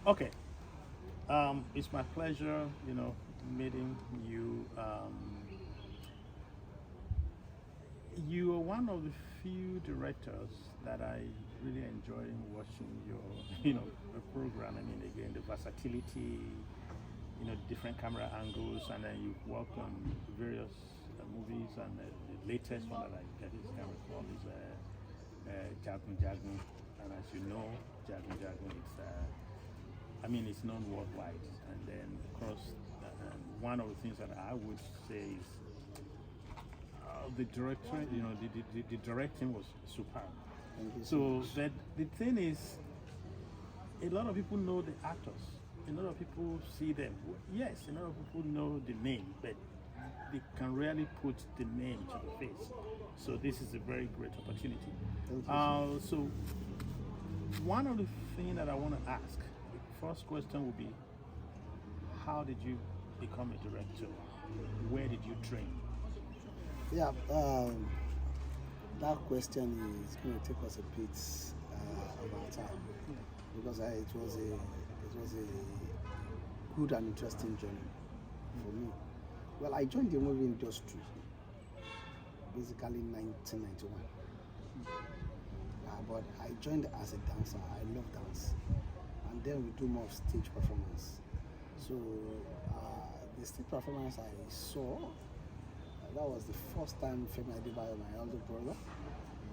Okay. It's my pleasure, meeting you. You are one of the few directors that I really enjoy watching your, program. I mean, again, the versatility, different camera angles, and then you've worked on various movies. And the latest one that I just can recall is Jagun Jagun. And as you know, Jagun Jagun, it's known worldwide. And then, of course, one of the things that I would say is the director, the directing was superb. Thank you so So much. that the thing is, a lot of people know the actors. A lot of people see them. Yes, a lot of people know the name, but they can rarely put the name to the face. So this is a very great opportunity. Thank you so much. So one of the things that I want to ask, the first question will be, how did you become a director? Where did you train? Yeah, that question is going to take us a bit of our time because it was a good and interesting journey for me. Well, I joined the movie industry basically in 1991. But I joined as a dancer. I love dance, and then we do more of stage performance. So the stage performance I saw, that was the first time Femi Adebayo, my elder brother,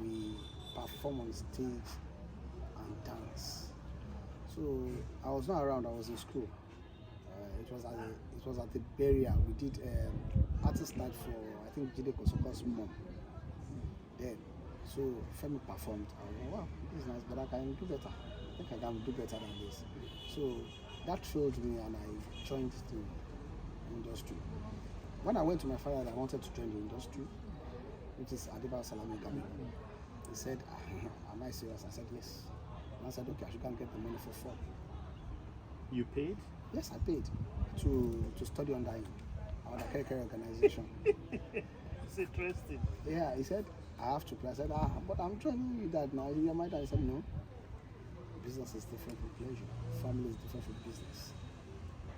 we perform on stage and dance. So I was not around. I was in school. It was at the burial. We did artist night for I think Jide Kosoko's mom. Then, so Femi performed. I was like, wow, this is nice, but I can do better. I think I can do better than this. So that thrilled me, and I joined the industry. When I went to my father, I wanted to join the industry, which is Adebayo Salami Gami. He said, am I serious? I said, yes. And I said, okay, I should come get the money for fun. You paid? Yes, I paid to study under him, our career organization. It's interesting. Yeah, he said, I have to pay. I said, but I'm joining you that now. In your mind, I said, no. Business is different from pleasure. Family is different from business.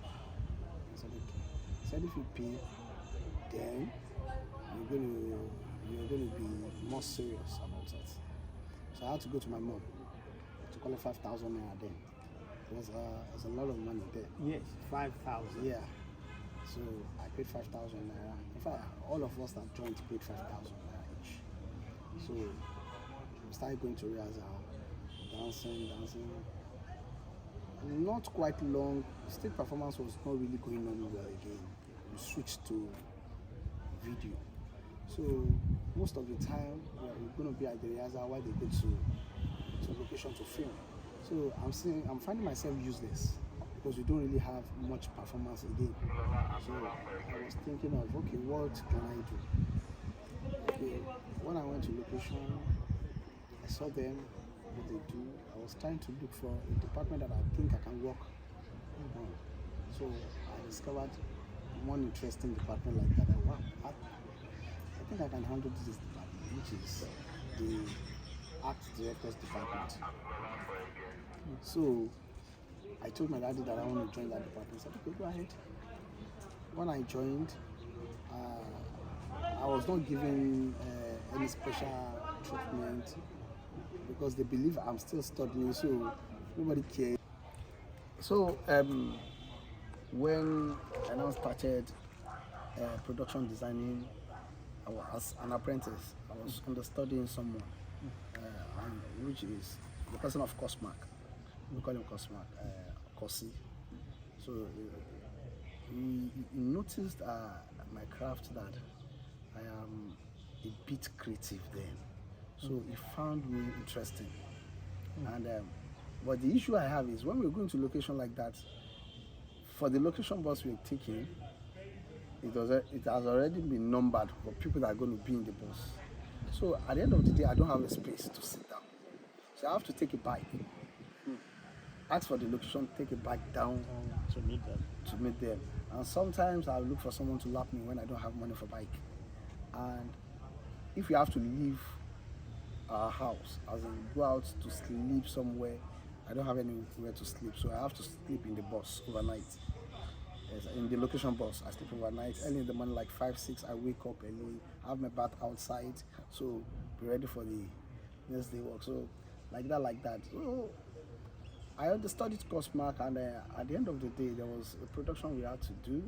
I said, okay. He said, if you pay, then you're going to be more serious about it. So I had to go to my mom to collect 5,000 naira then. It was a lot of money there. Yes, 5,000. Yeah. So I paid 5,000 naira. In fact, all of us that joined paid 5,000 naira each. So we started going to rehearsal, dancing. Not quite long. Stage performance was not really going on well again. We switched to video. So most of the time we're going to be at the rehearsal while they go to location to film. So I'm finding myself useless because we don't really have much performance again. So I was thinking of, okay, what can I do? Okay, when I went to location, I saw them, what they do. I was trying to look for a department that I think I can work on. So I discovered one interesting department like that. Wow, I think I can handle this department, which is the art directors department. So I told my daddy that I want to join that department. He said, okay, go ahead. When I joined, I was not given any special treatment because they believe I'm still studying, so nobody cared. So when I now started production designing, I was an apprentice. I was understudying someone, which is the person of Cosmark. We call him Cosmark, Kosi. So he noticed my craft that I am a bit creative then. So he found me interesting. And but the issue I have is when we're going to location like that, for the location bus we're taking, it has already been numbered for people that are going to be in the bus. So at the end of the day, I don't have a space to sit down. So I have to take a bike. Ask for the location, take a bike down to meet them. And sometimes I look for someone to lap me when I don't have money for bike. And if we have to leave our house, as in go out to sleep somewhere, I don't have anywhere to sleep, so I have to sleep in the bus overnight. Yes, in the location bus, I sleep overnight. Early in the morning, like 5, 6, I wake up early, have my bath outside, so be ready for the next day work. So like that, like that. So I studied Cosmark, and at the end of the day, there was a production we had to do.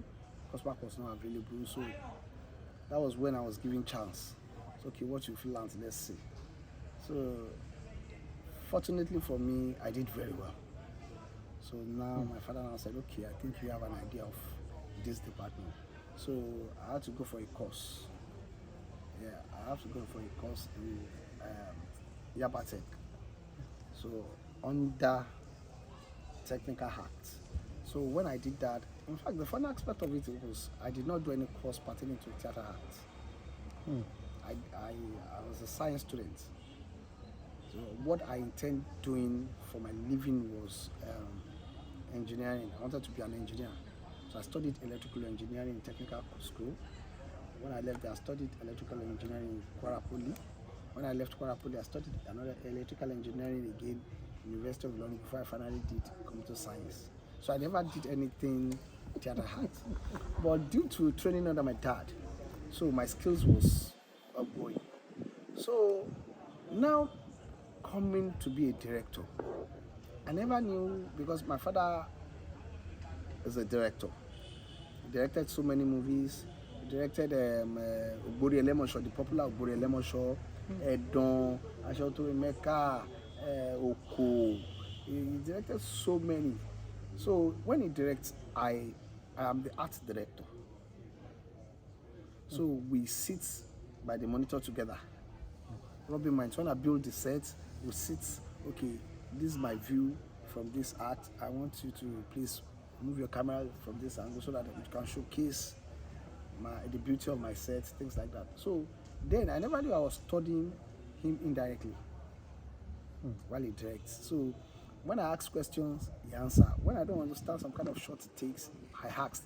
Cosmark was not available, so that was when I was given chance. So okay, what you feel, let's see. So fortunately for me, I did very well. So now my father now said, okay, I think we have an idea of this department. So I had to go for a course. Yeah, I have to go for a course in Yabatek. So under technical act. So when I did that, in fact, the fun aspect of it was I did not do any course pertaining to theater act. I was a science student. So what I intend doing for my living was engineering. I wanted to be an engineer. So I studied electrical engineering in technical school. When I left there, I studied electrical engineering in Kwara Poly. When I left Kwara Poly, I studied another electrical engineering again in University of London before I finally did computer science. So I never did anything theater arts. But due to training under my dad, so my skills was upgrowing. So now coming to be a director, I never knew because my father is a director. He directed so many movies. He directed Ogbori Elemosho, the popular Ogbori Elemosho, Edon, Ashoto Emeka, Oko. He directed so many. So when he directs, I am the art director. So we sit by the monitor together. Rubbing minds. When I build the set, we sit, okay, this is my view from this art. I want you to please move your camera from this angle so that it can showcase the beauty of my set, things like that. So then I never knew I was studying him indirectly while he directs. So when I ask questions, he answers. When I don't understand some kind of short takes, I ask,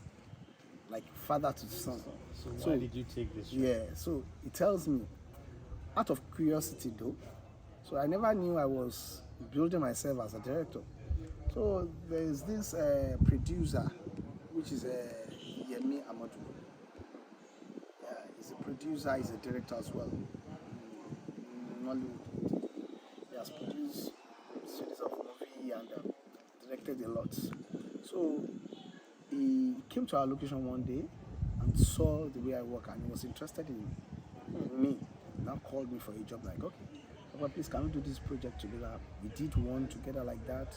like father to son. So why did you take this? Yeah, so he tells me, out of curiosity though, so I never knew I was building myself as a director. So there's this producer, which is Yemi Amadou. Yeah, he's a producer, he's a director as well. In Nollywood. He has produced series of movie and directed a lot. So he came to our location one day and saw the way I work, and he was interested in me. Now called me for a job, like, okay, Papa, please can we do this project together? We did one together like that.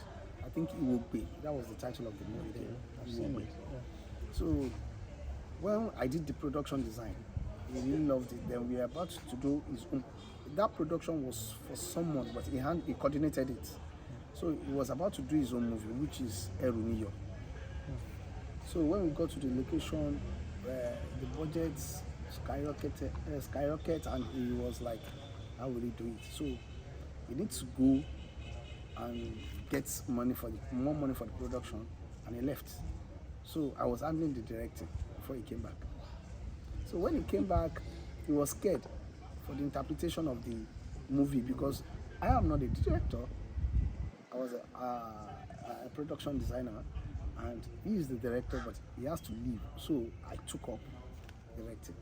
I think it will be. That was the title of the movie. Okay. I've It seen Will it. Be. Yeah. So when I did the production design, he really loved it. Then we were about to do his own. That production was for someone, but he coordinated it. So he was about to do his own movie, which is Eruniyo. So when we got to the location, the budget skyrocketed, and he was like, how will he do it? So he needs to go and get more money for the production, and he left. So I was handling the directing before he came back. So when he came back, he was scared for the interpretation of the movie because I am not a director. I was a production designer, and he is the director, but he has to leave. So I took up directing.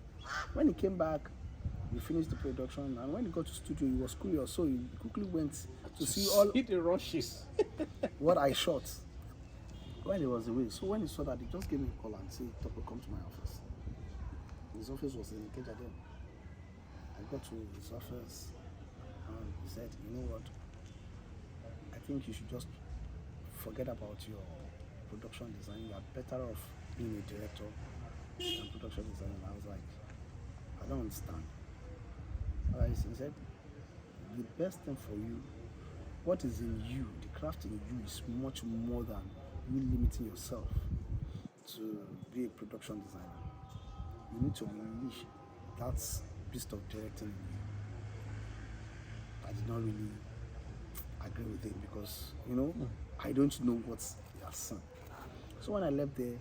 When he came back, we finished the production, and when he got to studio, he was curious, so he quickly went to see all the rushes. what I shot while he was away. So when he saw that, he just gave me a call and said, Tope, come to my office. His office was in Ikeja then. I got to his office, and he said, you know what, I think you should just forget about your production design. You are better off being a director than production designer. And I was like, I don't understand. He said, the best thing for you, what is in you, the craft in you is much more than you limiting yourself to be a production designer. You need to unleash that beast of directing in you. I did not really agree with him because, I don't know what he has seen. So when I left there,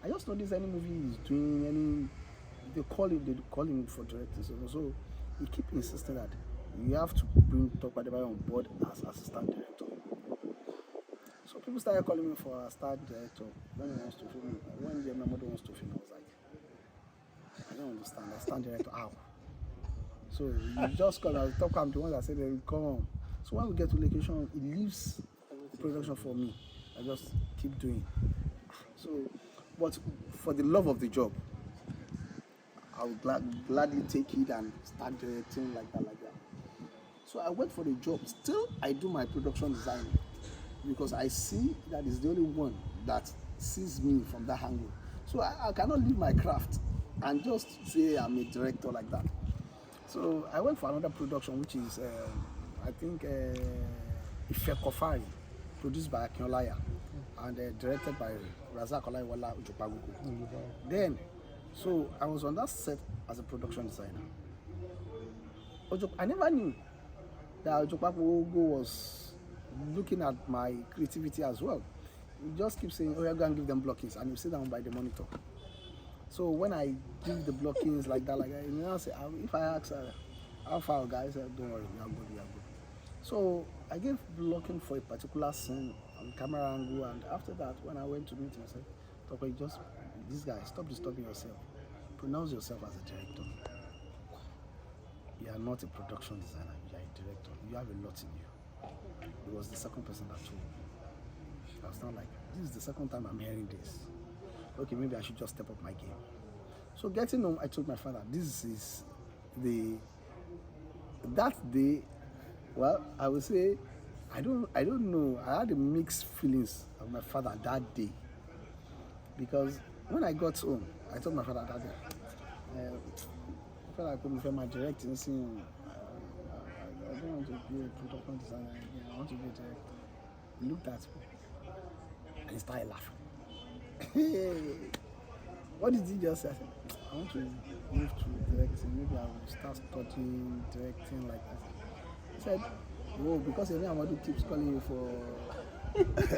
I just noticed any movie he's doing, they call him for directing. So he keep insisting that you have to bring Tope Adebayo on board as assistant director. So people started calling me for a star director when he wants to film. When my mother wants to film, I was like, I don't understand. A star director, how? So you just call. I'll talk. I'm the one that said, come on. So when we get to location, it leaves the production for me. I just keep doing. So, but for the love of the job, I would gladly take it and start directing like that. So I went for the job. Still, I do my production designing because I see that is the only one that sees me from that angle. So I cannot leave my craft and just say I'm a director like that. So I went for another production, which is, I think, Ife Kofari, produced by Akinolaya and directed by Razak Olaiwola Ujopagugu. Then, so I was on that set as a production designer. I never knew that Ujopagugu was looking at my creativity as well. You just keep saying, oh, you're going to give them blockings, and you sit down by the monitor. So when I give the blockings like that, you know, say, if I ask her, how far, guys, don't worry, we are good. So I gave blocking for a particular scene on camera angle, and after that, when I went to meet him, I said, Tope, this guy, stop disturbing yourself. Pronounce yourself as a director. You are not a production designer, you are a director. You have a lot in you. He was the second person that told me. I was not like, this is the second time I'm hearing this. Okay, maybe I should just step up my game. So getting home, I told my father, this is that day. Well, I would say, I don't know. I had a mixed feelings of my father that day, because when I got home, I told my father that day, I felt like I'm my directing scene. I don't want to be a production designer again. I want to be a director. He looked at me and he started laughing. What did he just say? I said, I want to move to directing. Maybe I will start studying directing like that. He said, whoa, because Yemi Amadu keeps calling you for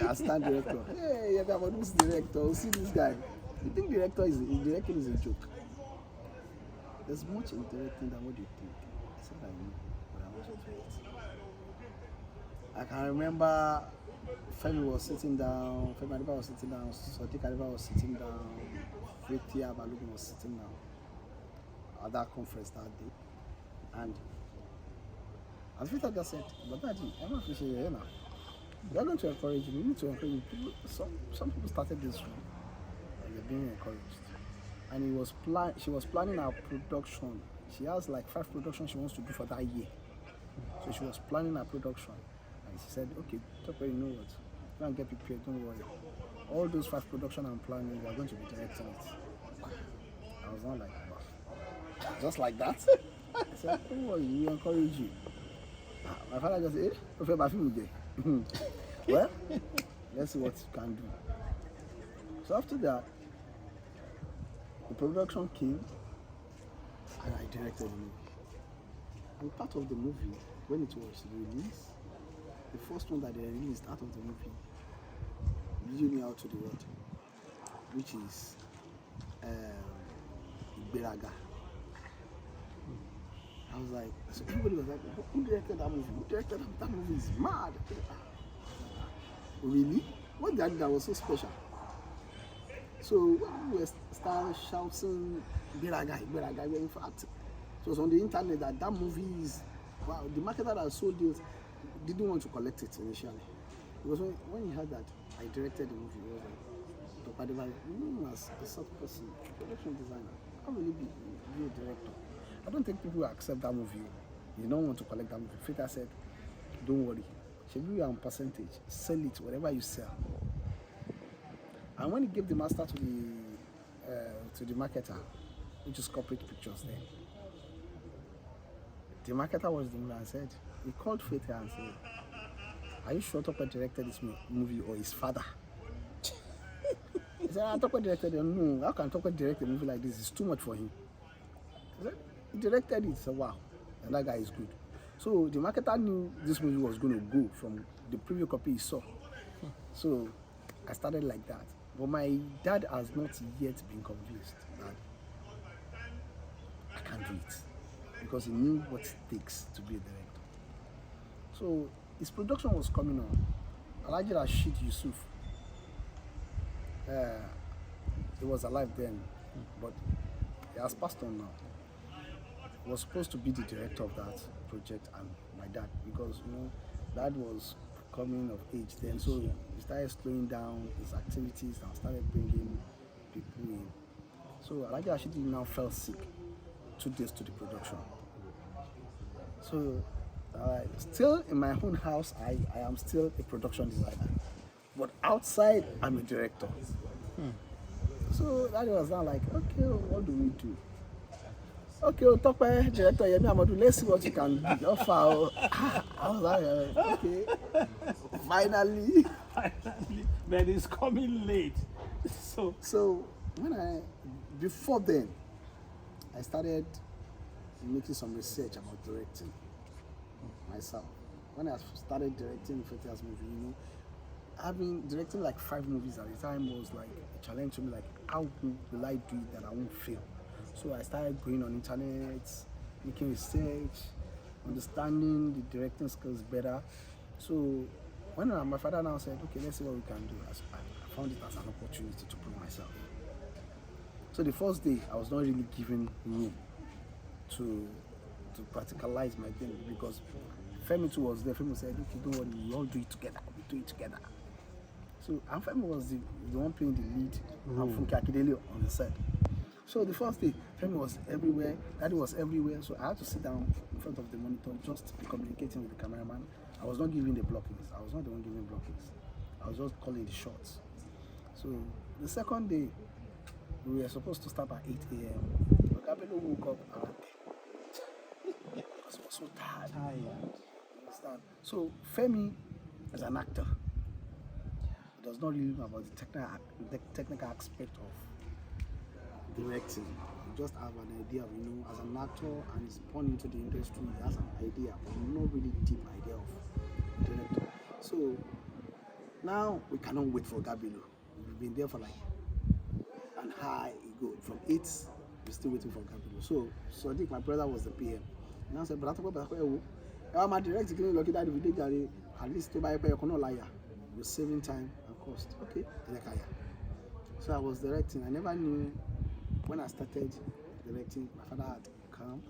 assistant director. Hey, Yemi Amadu's director. See this guy. You think directing is a joke? There's much in directing than what you think. I said, I know, but I want to do it. I can remember Femi was sitting down, Femi Adebayo was sitting down, Sadiq Adebayo was sitting down, Fetia Balogun was sitting down at that conference that day. And as Fetia just said, but Daddy, I'm not fishing here now. We're going to encourage you. We need to encourage you. Some people started this room and they're being encouraged. And she was planning her production. She has like 5 productions she wants to do for that year. So she was planning her production. And she said, okay, Tope, you know what? Go and get prepared, don't worry. All those 5 productions I'm planning, we are going to be directing it. I was not like, wow. Just like that? I said, don't worry, we encourage you. My father just said, Tope, my film again. Well, let's see what you can do. So after that, the production came and I directed the movie. And part of the movie, when it was released, the first one that they released out of the movie, Leading Me Out to the World, which is Beraga. I was like, so everybody was like, who directed that movie? Who directed that? That movie is mad. Really? What did I do that was so special? So when we started shouting Beraga, in fact, it was on the internet that movie is, wow, the marketer that sold it didn't want to collect it initially. Because when he heard that I directed the movie, he was like, Tope Adebayo, you know, as a sort of person, production designer, how will you be a director? I don't think people will accept that movie. You don't want to collect that movie. Fita said, don't worry. Should be on percentage. Sell it, whatever you sell. And when he gave the master to the marketer, which is Corporate Pictures then, the marketer was the one and said, he called Fita and said, are you sure Tope directed this movie or his father? He said, Tope directed it. No, how can Tope direct a movie like this? It's too much for him. He said, he directed it. So wow, and that guy is good. So the marketer knew this movie was going to go from the preview copy he saw. So I started like that. But my dad has not yet been convinced that I can do it, because he knew what it takes to be a director. So his production was coming on, Alhaji Rashid Yusuf. He was alive then, but he has passed on now. He was supposed to be the director of that project, and my dad, because dad was coming of age then, so he started slowing down his activities and started bringing people in. So Alhaji Rashid now fell sick 2 days to the production. So still in my own house, I am still a production designer, but outside I'm a director. So that was now like, okay, what do we do? Okay, Tope, director Yemi Amadu, let's see what you can do. I was like, okay, finally. But it's coming late. So before then, I started making some research about directing myself. When I started directing the first movie, I've been directing like 5 movies at a time was like a challenge to me, like how will I do it that I won't fail? So I started going on internet, making research, understanding the directing skills better. So when my father now said, okay, let's see what we can do, I found it as an opportunity to prove myself. So the first day, I was not really given room to practicalize my thing, because Femi too was there. Femi said, okay, don't worry, we all do it together, we do it together. So Femi was the one playing the lead, and Funke Akindele on the set. So the first day, Femi was everywhere, Daddy was everywhere, so I had to sit down in front of the monitor, just be communicating with the cameraman. I was not giving the blockings. I was not the one giving blockings. I was just calling the shots. So the second day, we were supposed to start at 8 a.m. Gabelo woke up around 10 because he was so tired. You understand? So Femi, as an actor, does not really know about the technical aspect of directing. You just have an idea of, as an actor and he's born into the industry, he has an idea, but not really deep idea of director. So now we cannot wait for Gabelo. We've been there for like an high ego. From 8, we're still waiting for Gabelo. So Sadiq, my brother, was the PM. And I said, but I'm directing, lucky that video, at least to buy a liar. We're saving time and cost. Okay, so I was directing. I never knew when I started directing, my father had come.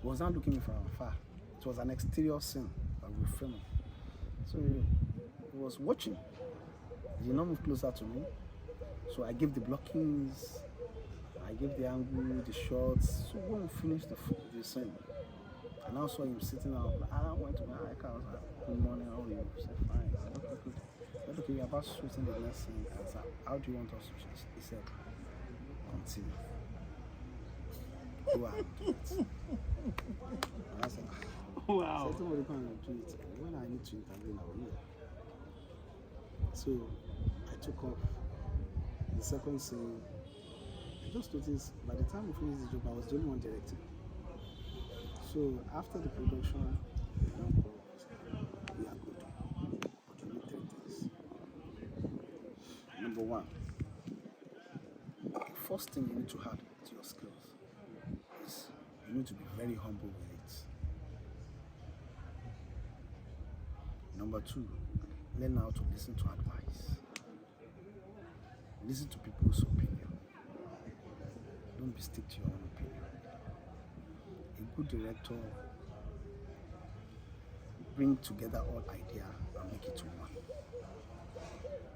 He was not looking me from afar. It was an exterior scene that we were filming. So he was watching. He did not move closer to me. So I gave the blockings, I gave the angle, the shots. So when we finished the scene, I now saw him sitting out. I went to my car. I was like, good morning, how are you? He said, fine. I said, okay, good. I said, okay, we're about shooting the next scene. I said, how do you want us to shoot? He said, continue. Go and do it. And I said, wow. I said, somebody come and do it. When I need to intervene, I will. So I took off. The second scene, I just noticed by the time we finished the job, I was the only one directing. So after the production, we are good. But you need 3 things. Number 1, the first thing you need to add to your skills is you need to be very humble with it. Number 2, learn how to listen to advice. Listen to people's opinion. Don't be stick to your own opinion. A good director bring together all ideas and make it one.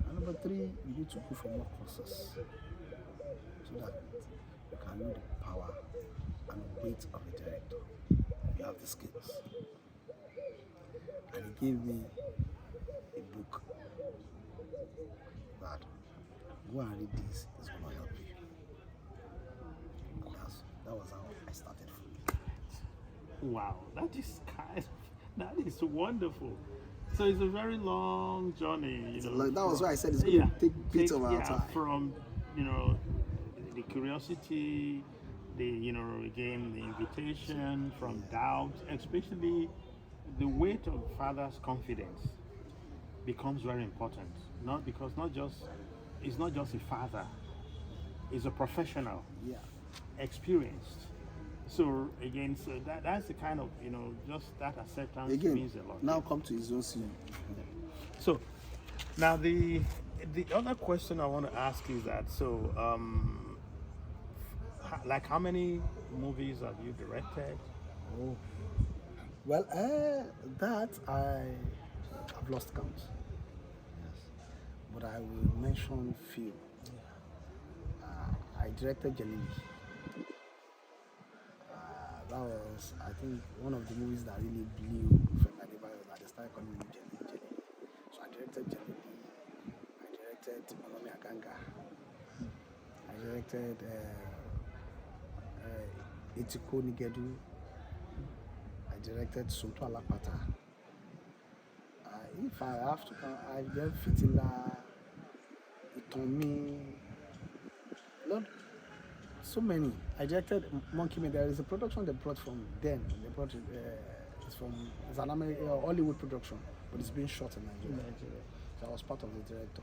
And number 3, you need to go for more courses so that you can know the power and weight of a director. You have the skills. And he gave me a book that go and read this, it's going to help you. That was how I started. Wow, that is wonderful. So it's a very long journey, That was why I said it's going to take bits of our time. From, the curiosity, again, the invitation, from doubt, especially the weight of father's confidence becomes very important. He's not just a father, he's a professional, experienced. So again, that's the kind of, just that acceptance means a lot. Now come to his own scene. So Now the other question I want to ask is that like how many movies have you directed? Oh. Well, that I've lost count. Yes. But I will mention few. I directed Jelly. That was, I think, one of the movies that really blew Tope Adebayo, that they started calling him Jelly. So I directed Jelly. I directed Malami Aganga. I directed Etiko Nigedu. I directed Sunto Alapata. If I have to count, I did Fitila, Itomi, Lord, so many. I directed Monkey Man. There is a production they brought from them. They brought it, it's an American Hollywood production, but it's being shot in Nigeria. So I was part of the director.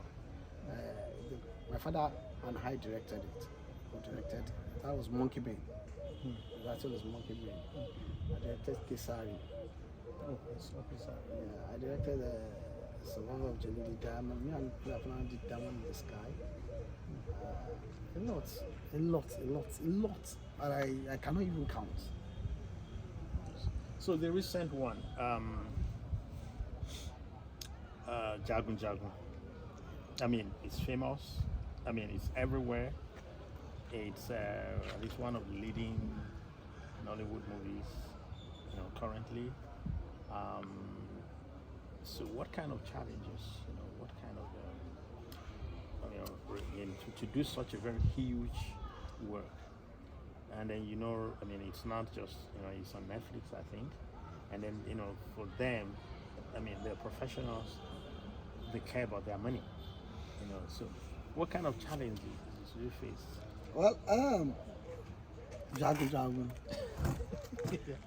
My father and I directed it. Who directed? That was Monkey Bay. That was Monkey Bay. I directed Kesari. Yeah, I directed Survival of Jelly Diamond. Me and Plafana did Diamond in the Sky. A lot. And I cannot even count. So the recent one, Jagun Jagun. I mean, it's famous. I mean, it's everywhere. It's one of the leading Nollywood movies, currently. So what kind of challenges, what kind of, to do such a very huge work, and then it's not just it's on Netflix, I think, and then for them, they're professionals, they care about their money, so what kind of challenges do you face? Well, Jagun.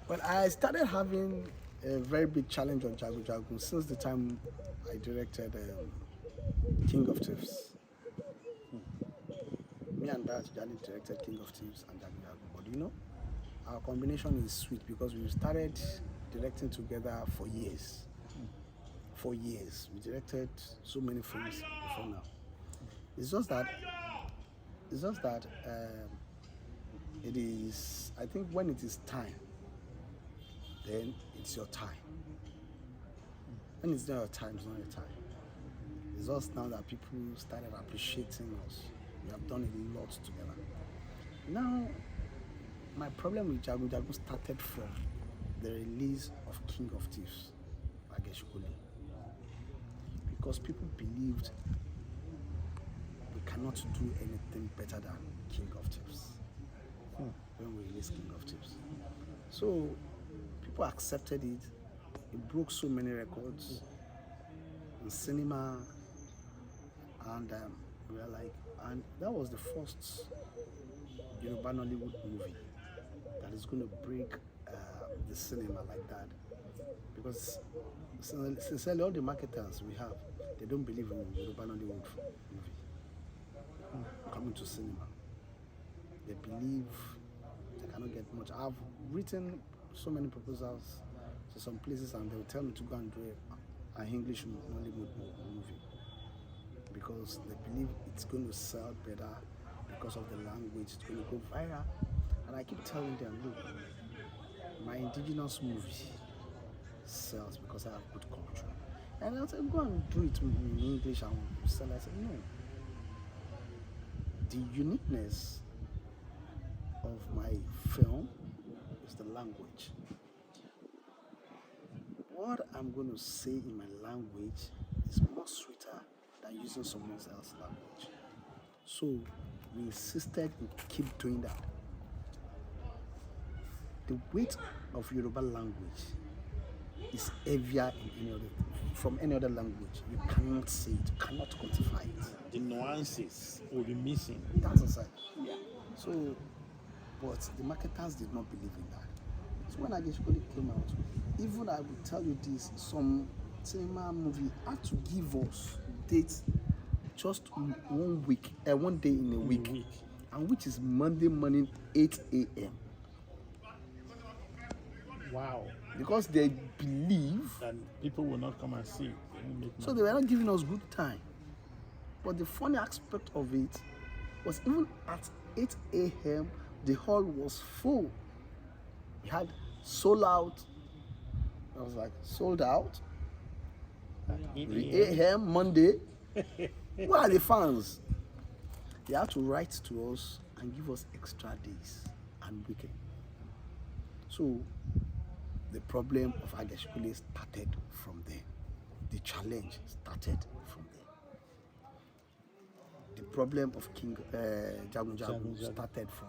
But I started having a very big challenge on Jagun since the time I directed King of Thieves. Me and Dad Jali directed King of Thieves and Jagun. But our combination is sweet because we started directing together for years. For years. We directed so many films before now. It's just that it is, I think when it is time, then it's your time. When it's not your time, it's not your time. It's just now that people started appreciating us. We have done a lot together. Now, my problem with Jagun started from the release of King of Thieves, Ageshukuli. Because people believed we cannot do anything better than King of Thieves when we released King of Thieves. So people accepted it. It broke so many records in cinema, and we were like, and that was the first Yoruba Nollywood movie that is going to break the cinema like that. Because sincerely, all the marketers we have, they don't believe in Yoruba Nollywood movie coming to cinema. They believe they cannot get much. I've written so many proposals to some places, and they will tell me to go and do an English Nollywood movie because they believe it's going to sell better because of the language. It's going to go viral. And I keep telling them, look, my indigenous movie sells because I have good culture. And I'll say, go and do it in English and sell it. I said, no. The uniqueness of my film is the language. What I'm going to say in my language is more sweeter than using someone else's language. So we insisted in keep doing that. The weight of Yoruba language is heavier from any other language. You cannot say it, you cannot quantify it. The nuances will be missing. That's aside. Yeah. So, but the marketers did not believe in that. So when Ageshukoli came out, even I will tell you this, some cinema movie had to give us dates just 1 week, 1 day in a week, and which is Monday morning 8 a.m. Wow. Because they believe that people will not come and see. So they were not giving us good time. But the funny aspect of it was even at 8 a.m., the hall was full. We had sold out. I was like, sold out? 8 a.m. Monday? Where are the fans? They had to write to us and give us extra days and weekend. So the problem of Ageshikule started from there. The challenge started from there. The problem of King Jagun started from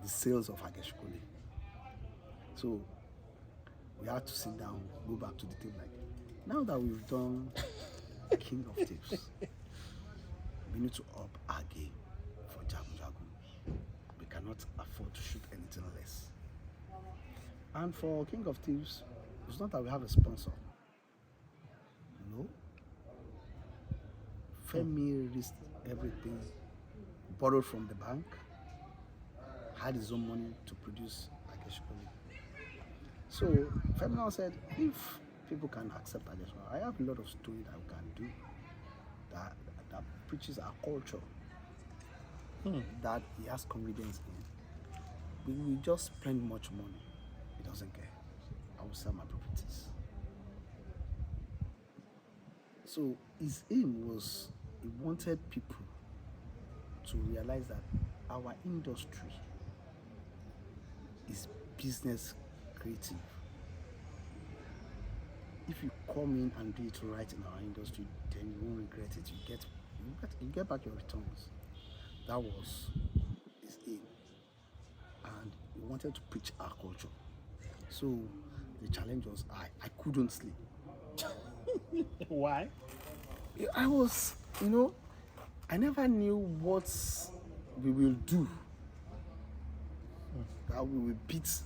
the sales of Ageshikule. So we had to sit down, go back to the table like, now that we've done King of Tips, we need to up our game for Jagun. We cannot afford to shoot anything less. And for King of Thieves, it's not that we have a sponsor. No. Femi risked everything, borrowed from the bank, had his own money to produce Ageshikole. So Femi now said, if people can accept Ageshikole, I have a lot of story that we can do that preaches our culture, that he has confidence in. We just spend much money. He doesn't care. I will sell my properties. So his aim was, he wanted people to realize that our industry is business creative. If you come in and do it right in our industry, then you won't regret it. You get back your returns. That was his aim. And he wanted to preach our culture. So the challenge was I couldn't sleep. Why? I was, I never knew what we will do that we will beat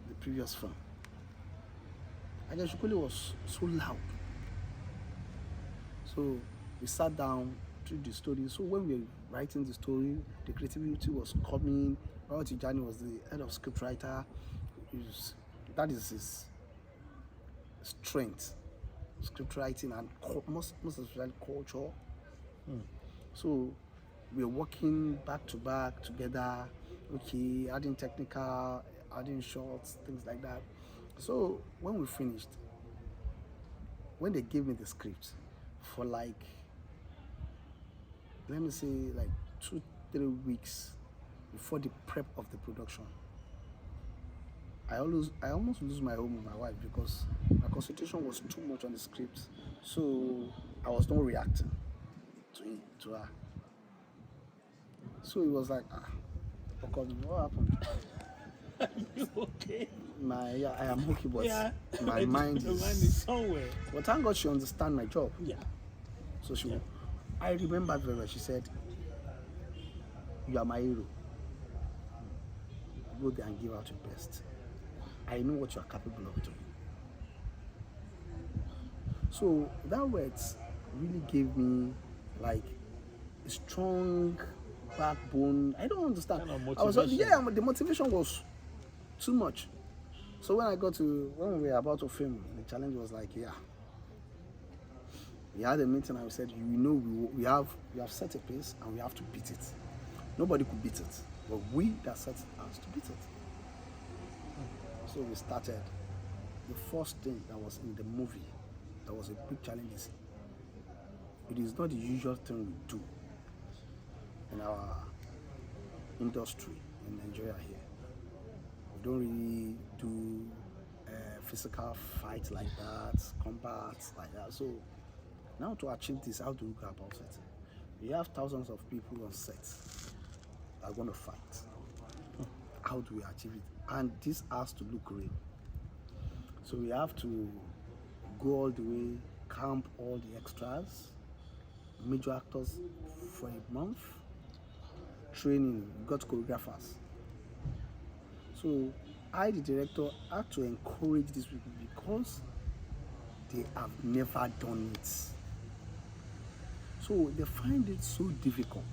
the previous firm. Ageshikole was so loud. So we sat down, through the story. So when we were writing the story, the creativity was coming. Baba Tijani was the head of scriptwriter. That is his strength, script writing and most especially culture. So we were working back to back together, adding technical, adding shots, things like that. So when we finished, when they gave me the script for let me say 2-3 weeks before the prep of the production, I almost lose my home with my wife because my concentration was too much on the script. So I was not reacting to her. So it was like, what happened? Are you okay? I am okay, but my mind is somewhere. But thank God she understands my job. Yeah. So I remember very well, she said, you are my hero. Go there and give out your best. I know what you are capable of doing. So that words really gave me a strong backbone. I don't understand. The motivation was too much. So when we were about to film, the challenge was we had a meeting and we said, we have set a pace and we have to beat it. Nobody could beat it, but we that set out to beat it. So we started. The first thing that was in the movie, that was a big challenge, is it is not the usual thing we do in our industry in Nigeria here. We don't really do physical fights like that, combats like that. So now to achieve this, how do we go about it? We have thousands of people on set that are going to fight. How do we achieve it? And this has to look real. So we have to go all the way, camp all the extras, major actors for a month, training, we got choreographers. So I, the director, had to encourage these people because they have never done it. So they find it so difficult.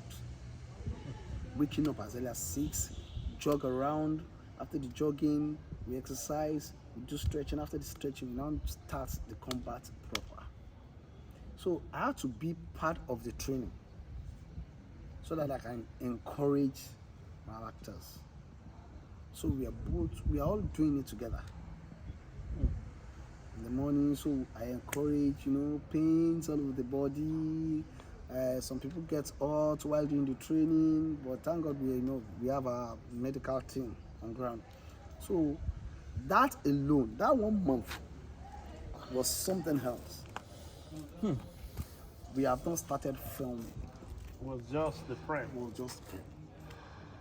Waking up as early as 6, jog around. After the jogging, we exercise, we do stretching. After the stretching, we now start the combat proper. So I had to be part of the training so that I can encourage my actors. So we are all doing it together. In the morning, so I encourage, pains all over the body. Some people get hurt while doing the training, but thank God we have a medical team on ground. So that alone, that 1 month was something else. We have not started filming. It was just the prep We will just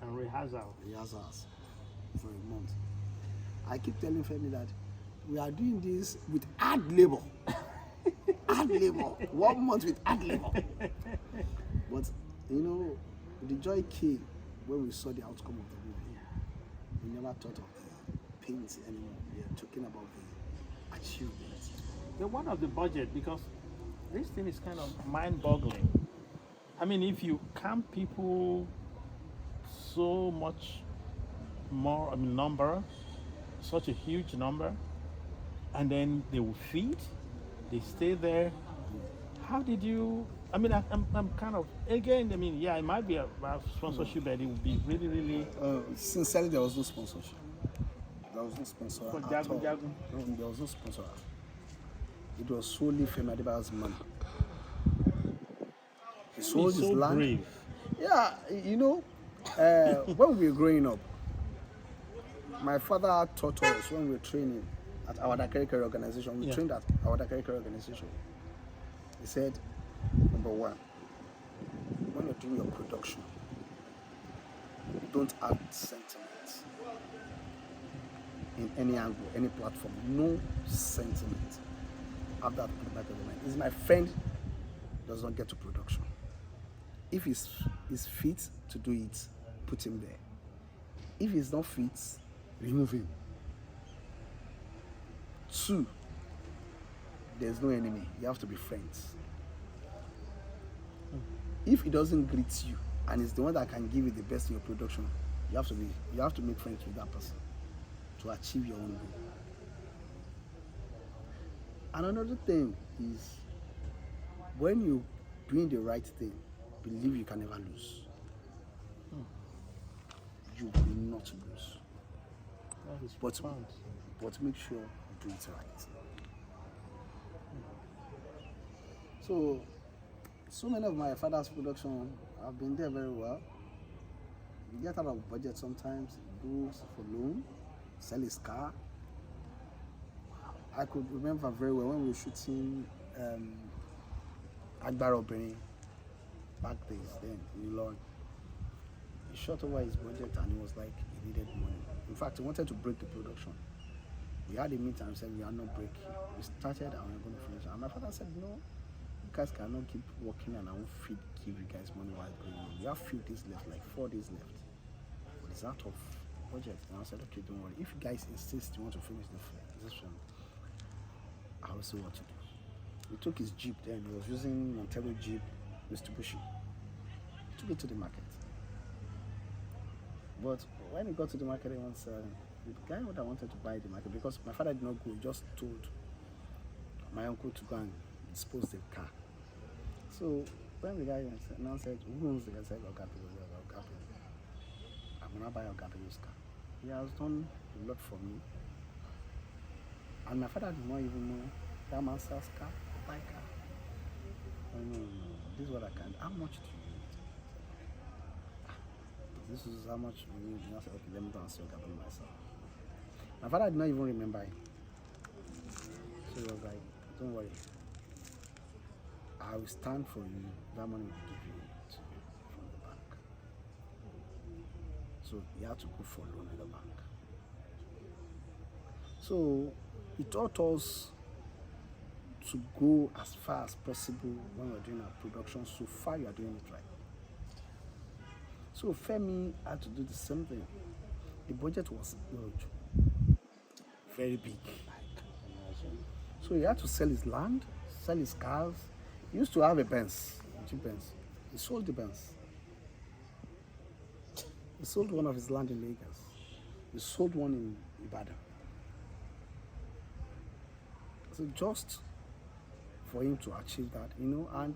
and rehearsal. rehearsals for a month. I keep telling Femi that we are doing this with hard labor. Hard labor. 1 month with hard labor. But the joy came when we saw the outcome of the movie. We never thought of the pains anymore. We are talking about the achievements. The one of the budget, because this thing is kind of mind-boggling. I mean, if you count people so much more, number, such a huge number, and then they will feed, they stay there. How did you? I'm kind of, again. Yeah, it might be a sponsorship, but it would be really, really. Sincerely, there was no sponsorship. There was no sponsor For at Jagun all. Jagun. No, there was no sponsor. It was solely Tope Adebayo's money. He sold He's his so land. brave. Yeah, when we were growing up, my father taught us when we were training at our Dakarikari organization. We trained at our Dakarikari organization. He said, number one, when you're doing your production, don't add sentiments in any angle, any platform. No sentiment. Have that at the back of the mind. Is my friend does not get to production. If he's fit to do it, put him there. If he's not fit, remove him. 2, there's no enemy. You have to be friends. If he doesn't greet you and is the one that can give you the best in your production, you have to make friends with that person to achieve your own goal. And another thing is, when you're doing the right thing, believe you can never lose. You will not lose. That is But profound. make sure you do it right. So many of my father's production have been there very well. You get out of budget sometimes, go for loan, sell his car. I could remember very well when we were shooting Agbára Obìnrin back then in Lord. He shot over his budget and he was like, he needed money. In fact, he wanted to break the production. We had a meeting and we said, we are not breaking. We started and we are going to finish. And my father said, no, you guys cannot keep working and I won't give you guys money while going on. We have few days left, like 4 days left. But it's out of budget. And I said, okay, don't worry. If you guys insist you want to finish this film, I will see what to do. We took his Jeep then. He was using Montero Jeep Mitsubishi. He took it to the market. But when he got to the market, he was the guy that wanted to buy the market, because my father did not go, he just told my uncle to go and dispose the car. So when the guy now said, who owns the car? I said, Okapi. I'm gonna buy Okapi's car. He has done a lot for me. And my father did not even know that man sells car, buy car. No, this is what I can. How much do you need? This is how much we need. I said, okay, let me go and sell Okapi myself. My father did not even remember him. So he was like, don't worry. I will stand for you. That money will give you to you from the bank. So he had to go for loan in the bank. So he taught us to go as far as possible when we're doing our production. So far, you are doing it right. So Femi had to do the same thing. The budget was huge, very big. So he had to sell his land, sell his cars. He used to have a Benz, Jeep Benz. He sold the Benz. He sold one of his land in Lagos. He sold one in Ibadan. So just for him to achieve that, and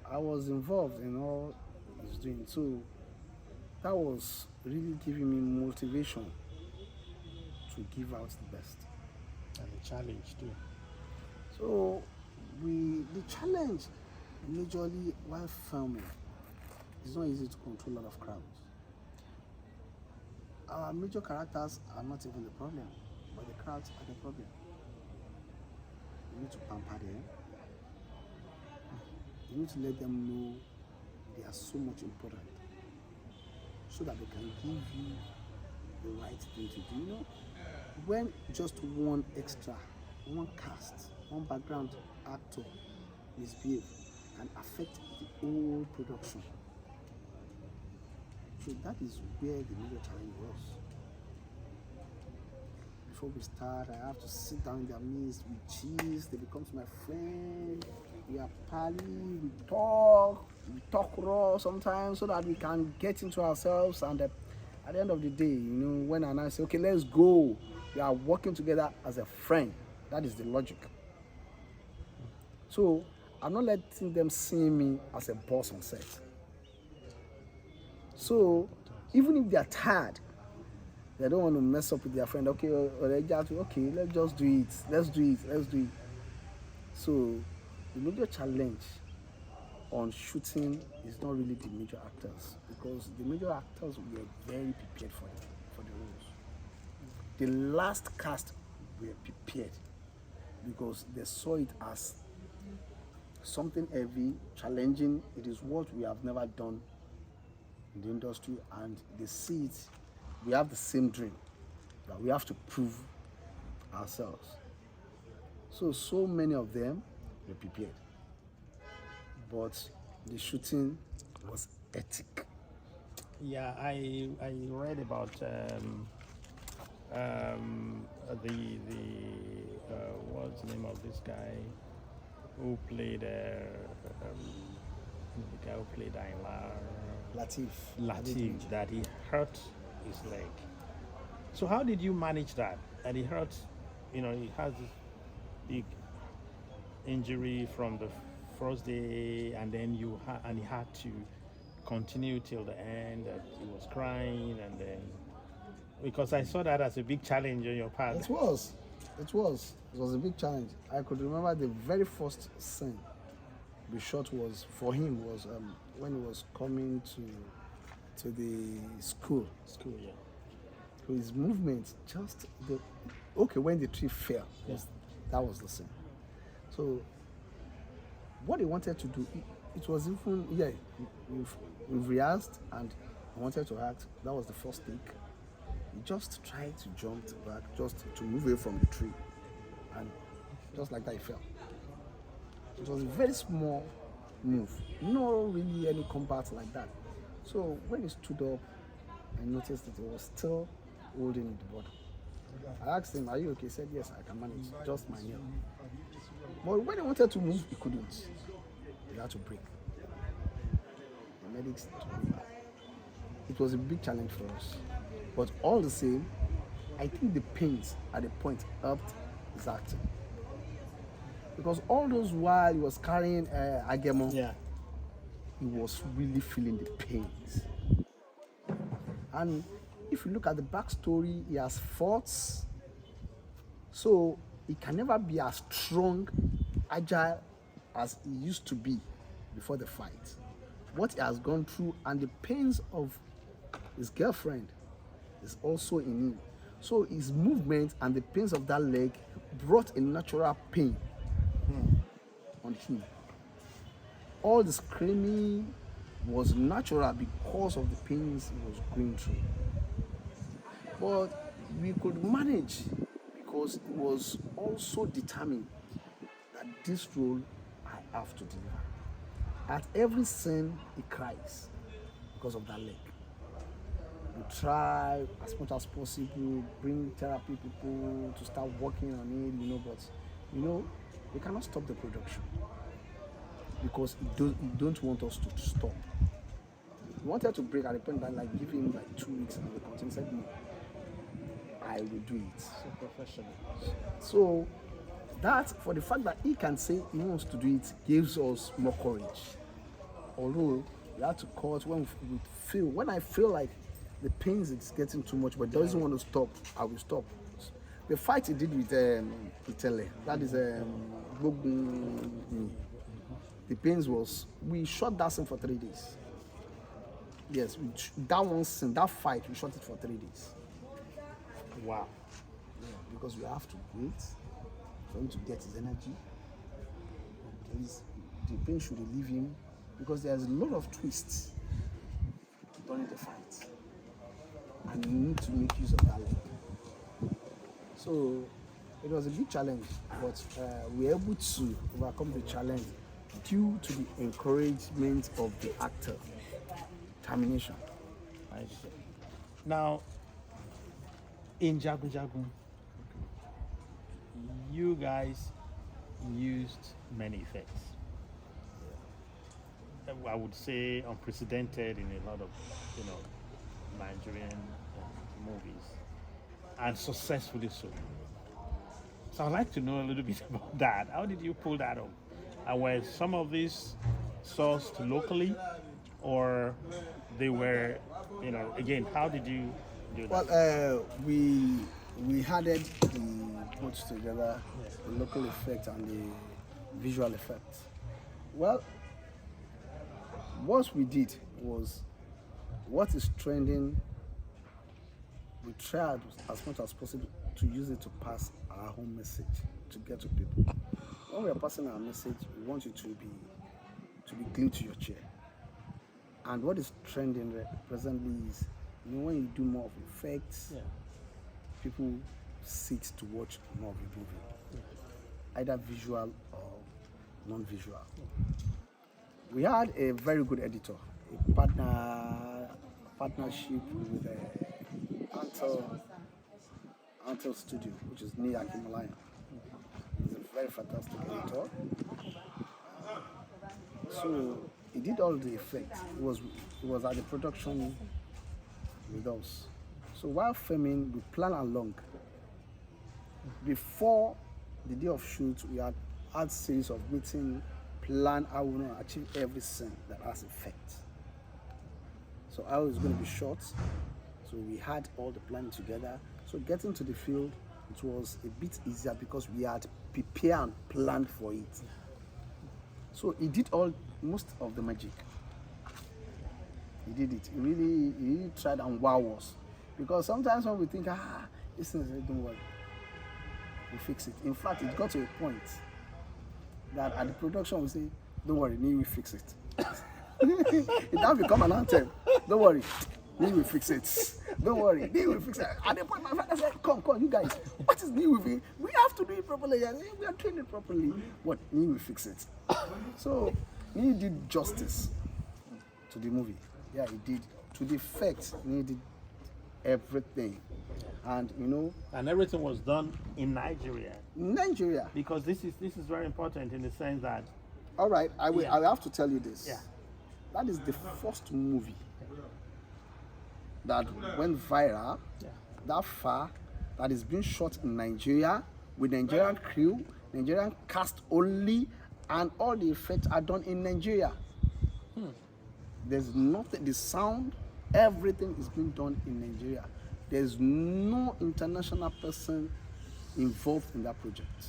I was involved in all he's doing. So that was really giving me motivation to give out the best. And a challenge too. So the challenge majorly while filming, it's not easy to control a lot of crowds. Our major characters are not even the problem, but the crowds are the problem. You need to pamper them. You need to let them know they are so much important, so that they can give you the right thing to do. When just one extra, one cast, one background actor misbehave can affect the whole production. So that is where the major challenge was. Before we start, I have to sit down in their midst, we cheese, they become my friend, we are pally, we talk raw sometimes so that we can get into ourselves, and at the end of the day, when I say, okay, let's go, we are working together as a friend. That is the logic. So I'm not letting them see me as a boss on set. So even if they are tired, they don't want to mess up with their friend. Okay, okay, let's just do it. Let's do it. So the major challenge on shooting is not really the major actors, because the major actors were very prepared for the roles. The last cast were prepared because they saw it as something heavy, challenging. It is what we have never done in the industry, and they see it. We have the same dream that we have to prove ourselves. So many of them were prepared, but the shooting was hectic. Yeah, I read about what's the name of this guy who played the guy who played Latif. Latif, that he hurt his leg. So how did you manage that? And he hurt, he has this big injury from the first day, and then he had to continue till the end. That he was crying, and then because I saw that as a big challenge on your part. It was a big challenge. I could remember the very first scene the shot was for him was when he was coming to the school. Yeah. So his movement when the tree fell. Yes, that was the scene. So what he wanted to do, it was even we've rehearsed and I wanted to act. That was the first take. He just tried to jump back, just to move away from the tree, and just like that he fell. It was a very small move, no really any combat like that. So when he stood up, I noticed that he was still holding the bottle. I asked him, "Are you okay?" He said, "Yes, I can manage, just my knee." But when he wanted to move, he couldn't. He had to break. The medics took him back. It was a big challenge for us. But all the same, I think the pains at the point helped his acting. Because all those while he was carrying Agemo, he was really feeling the pains. And if you look at the backstory, he has faults. So he can never be as strong, agile as he used to be before the fight. What he has gone through and the pains of his girlfriend is also in him. So his movement and the pains of that leg brought a natural pain on him. All the screaming was natural because of the pains he was going through. But we could manage because he was also determined that this role I have to deliver. At every scene, he cries because of that leg. We try as much as possible, bring therapy people to start working on it, but we cannot stop the production because he don't want us to stop. We wanted to break at the point that give him 2 weeks and we continue. He said, "No, I will do it." So professional. So that, for the fact that he can say he wants to do it, gives us more courage. Although we have to cut when I feel like the pains is getting too much, but doesn't want to stop, I will stop. The fight he did with Itele, that is Gbógun, the pains was, we shot that scene for 3 days. Yes, that one scene, that fight, we shot it for 3 days. Wow. Yeah, because we have to wait for him to get his energy. At least the pain should relieve him, because there's a lot of twists during the fight, and you need to make use of that leg. So it was a big challenge, but we were able to overcome the challenge due to the encouragement of the actor. Termination. I see. Now, in Jagun Jagun, you guys used many effects. I would say unprecedented in a lot of, Nigerian movies, and successfully so. So I'd like to know a little bit about that. How did you pull that off? And were some of these sourced locally, or they were, again, how did you do that? Well, we added the both together, the local effect and the visual effect. Well, what we did was, what is trending, we tried as much as possible to use it to pass our own message to get to people. When we are passing our message, we want you to be glued to your chair. And what is trending presently is, when you do more of effects, people sit to watch more of a movie, either visual or non-visual. We had a very good editor, a partnership with Antel Studio, which is near Himalayan. He's a very fantastic editor. So he did all the effects. He was at the production with us. So while filming, we plan along. Before the day of shoot, we had series of meetings, plan how we want to achieve every scene that has effect. So how it's going to be shot. So we had all the planning together. So getting to the field, it was a bit easier because we had prepared and planned for it. So he did most of the magic. He did it. He really tried and wow us. Because sometimes when we think, this thing is, don't worry, we fix it. In fact, it got to a point that at the production we say, don't worry, me will fix it. It now become an anthem. Don't worry, me will fix it. Don't worry, me will fix it. At the point my father said, come, you guys, what is me with it? We have to do it properly. We are trained it properly. What? Me will fix it. So he did justice to the movie. Yeah, he did. To the effects, he did everything. And and everything was done in Nigeria. Nigeria. Because this is very important in the sense that, all right, I will have to tell you this. Yeah. That is the first movie that went viral that far, that is being shot in Nigeria with Nigerian crew, Nigerian cast only, and all the effects are done in Nigeria. There's nothing, the sound, everything is being done in Nigeria. There's no international person involved in that project.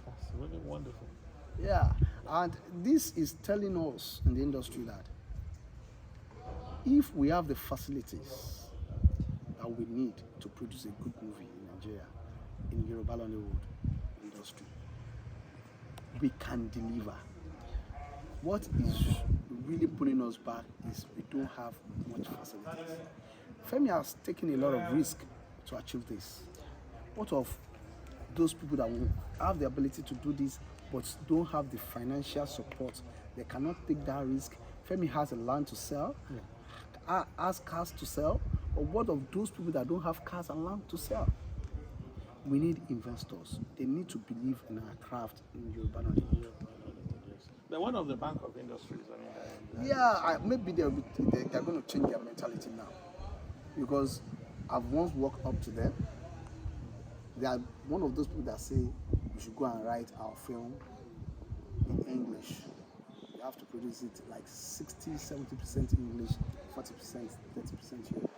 That's really wonderful. Yeah, and this is telling us in the industry that if we have the facilities that we need to produce a good movie in Nigeria, in Yoruba Hollywood industry, we can deliver. What is really pulling us back is we don't have much facilities. Femi has taken a lot of risk to achieve this. What of those people that will have the ability to do this but don't have the financial support? They cannot take that risk. Femi has a land to sell, has cars to sell. Or what of those people that don't have cars and land to sell? We need investors. They need to believe in our craft in Yoruba Hollywood. They're one of the bank of industries. Maybe they're going to change their mentality now, because I've once walked up to them they are one of those people that say we should go and write our film in English. You have to produce it like 60-70% English, 40%, 30% Yoruba.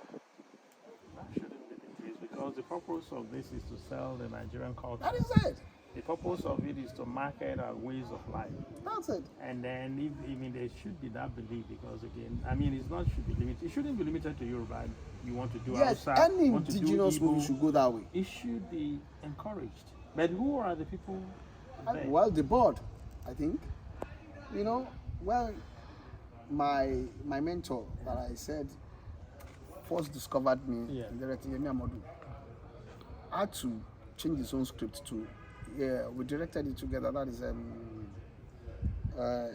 That shouldn't be the case because the purpose of this is to sell the Nigerian culture. That is it. The purpose of it is to market our ways of life. That's it. And then, I mean, there should be that belief because, again, I mean, it's not should be limited. It shouldn't be limited to Yoruba. You want to do Yes, Hausa, any you want to do indigenous Igbo, movie should go that way. it should be encouraged. But who are the people there? Well, the board, I think. You know, well, my mentor that I said first discovered me Yeah. in directing Yemi Amadu had to change his own script to. Yeah, we directed it together. That is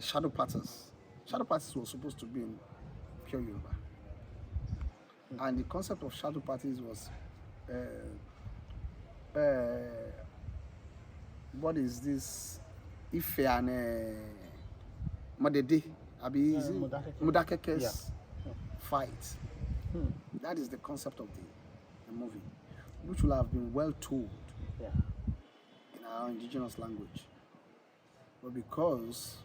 Shadow Parties. Shadow Parties was supposed to be in pure Yoruba, and the concept of Shadow Parties was what is this? Ife and Modede, Abi is it Mudakeke's fight. That is the concept of the movie, which will have been well told Yeah. in our indigenous language. But because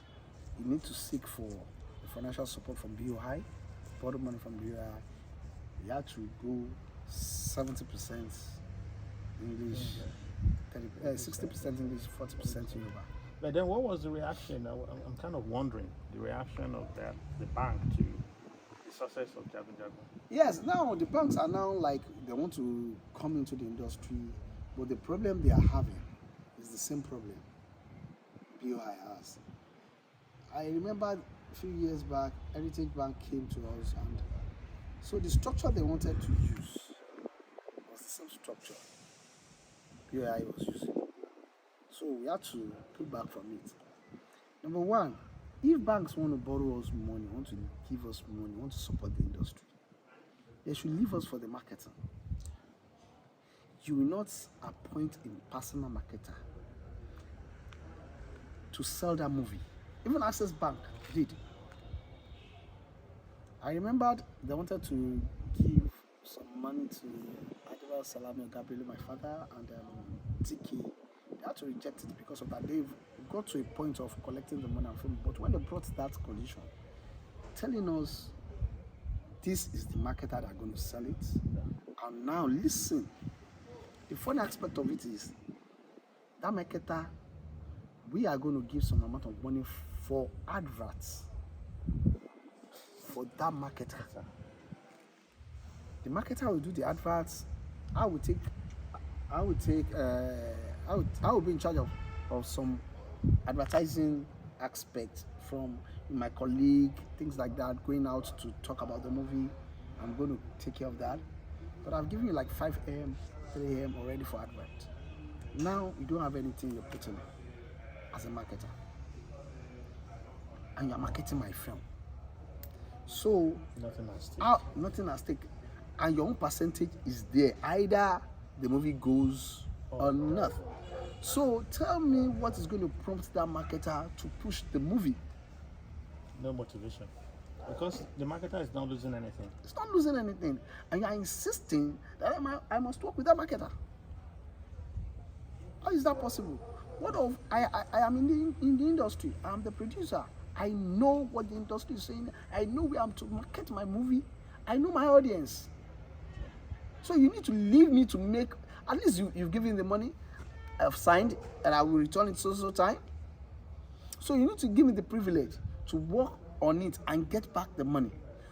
you need to seek for financial support from BOI, borrow money from BOI, you have to go 70% English, 60% English, 40% Yoruba. But then what was the reaction? I'm kind of wondering the reaction of the bank to the success of Jagun Jagun. Yes, now the banks are now like they want to come into the industry, but the problem they are having is the same problem BOI has. I remember a few years back, Heritage Bank came to us, and so the structure they wanted to use was the same structure BOI was using. So we had to pull back from it. Number one, if banks want to borrow us money, want to give us money, want to support the industry, they should leave us for the marketing. You will not appoint a personal marketer to sell that movie. Even Access Bank did. I remembered they wanted to give some money to Adebayo Salami Gabriel, my father, and TK. They had to reject it because of that. They've got to a point of collecting the money and film. But when they brought that condition, telling us this is the marketer that are going to sell it, and now listen, the funny aspect of it is that marketer, we are going to give some amount of money for adverts for that marketer. The marketer will do the adverts. I will be in charge of some advertising aspect from my colleague, things like that, going out to talk about the movie. I'm going to take care of that. But I've given you like 5 a.m., 3 a.m. already for advert. Now you don't have anything you're putting as a marketer. And you're marketing my film. So Nothing at stake. nothing at stake. And your own percentage is there. Either the movie goes or not. So tell me what is going to prompt that marketer to push the movie. No motivation. Because the marketer is not losing anything. It's not losing anything. And you're insisting that I must work with that marketer. How is that possible? What of I am in the industry. I'm the producer. I know what the industry is saying. I know where I'm to market my movie. I know my audience. So you need to leave me to make, at least you've given the money, I've signed, and I will return it so time. So you need to give me the privilege to work on it and get back the money.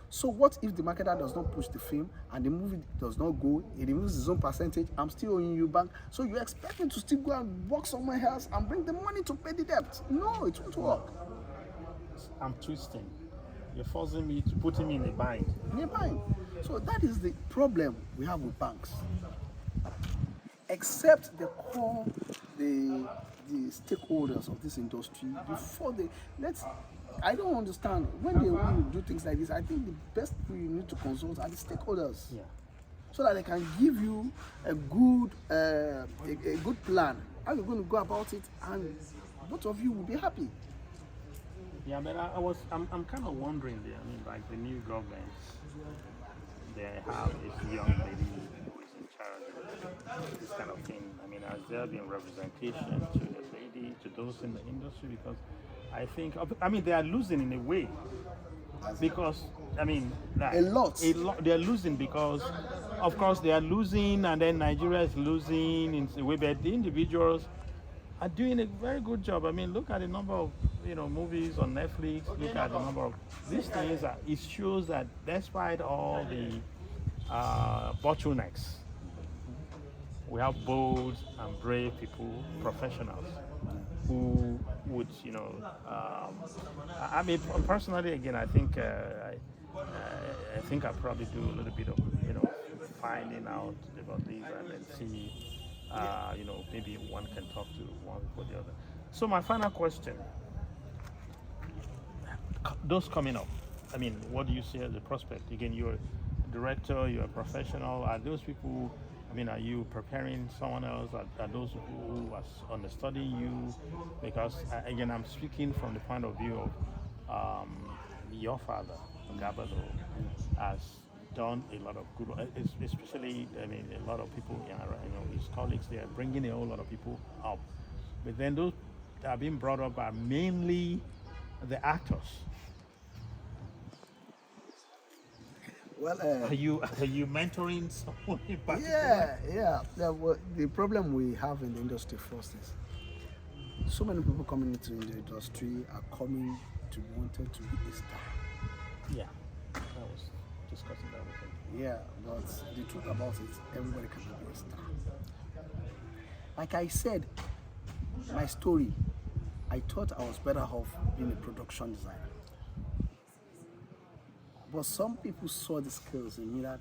So what if the marketer does not push the film and the movie does not go, he removes his own percentage, I'm still owing you back. So you expect me to still go and work somewhere else and bring the money to pay the debt? No, it won't work. I'm twisting. You're forcing me to put him in a bind. So that is the problem we have with banks. Except they call the stakeholders of this industry before they I don't understand when they want to do things like this. I think the best people you need to consult are the stakeholders, so that they can give you a good plan how you're going to go about it, and both of you will be happy. Yeah, but I'm kind of wondering there. I mean, like the new government, they have this young lady who is in charge of this kind of thing? I mean, has there been representation to the lady, to those in the industry? Because I think, I mean, they are losing in a way. Because, I mean, like, A lot. They are losing because, of course, they are losing, and then Nigeria is losing in a way, but the individuals are doing a very good job. I mean, look at the number of movies on Netflix. Look at the number of these things. It shows that despite all the bottlenecks, we have bold and brave people, professionals, who would, I mean, personally, again, I think I think I probably do a little bit of, finding out about these and then see, maybe one can talk to one for the other. So my final question, those coming up, I mean, what do you see as a prospect? Again, you're a director, you're a professional. Are those people, I mean, are you preparing someone else? Are those people who are understudying you? Because, again, I'm speaking from the point of view of your father, Gabalo, has done a lot of good, especially, I mean, a lot of people, his colleagues, they are bringing a whole lot of people up. But then those that are being brought up are mainly the actors. Well, Are you mentoring someone in particular? yeah. Well, the problem we have in the industry first is so many people coming into the industry are coming to wanted to be a star. Yeah, I was discussing that with him. Yeah, but the truth about it, everybody cannot be a star. Like I said, my story, I thought I was better off being a production designer. But some people saw the skills in me that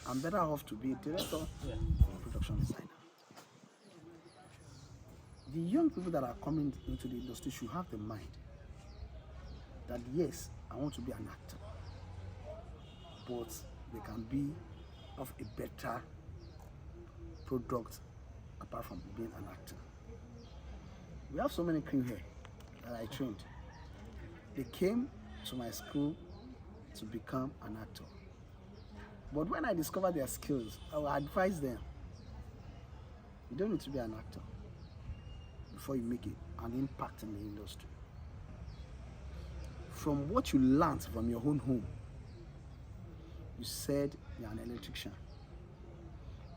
I'm better off to be a director than a production designer. The young people that are coming into the industry should have the mind that yes, I want to be an actor, but they can be of a better product apart from being an actor. We have so many crew here that I trained. They came to my school to become an actor. But when I discovered their skills, I will advise them, you don't need to be an actor before you make an impact in the industry. From what you learned from your own home, you said you're an electrician.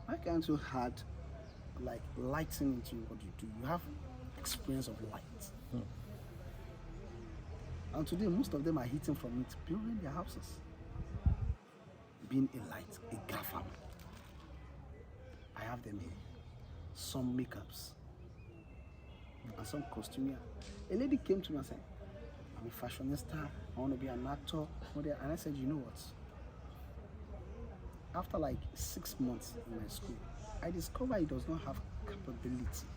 Why can't you add like lighting into what you do? You have experience of light. And today, most of them are eating from it, building their houses. Being a light, a gaffer. I have them here. Some makeups. And some costumier. A lady came to me and said, I'm a fashionista, I want to be an actor. And I said, you know what? After like 6 months in my school, I discovered he does not have capability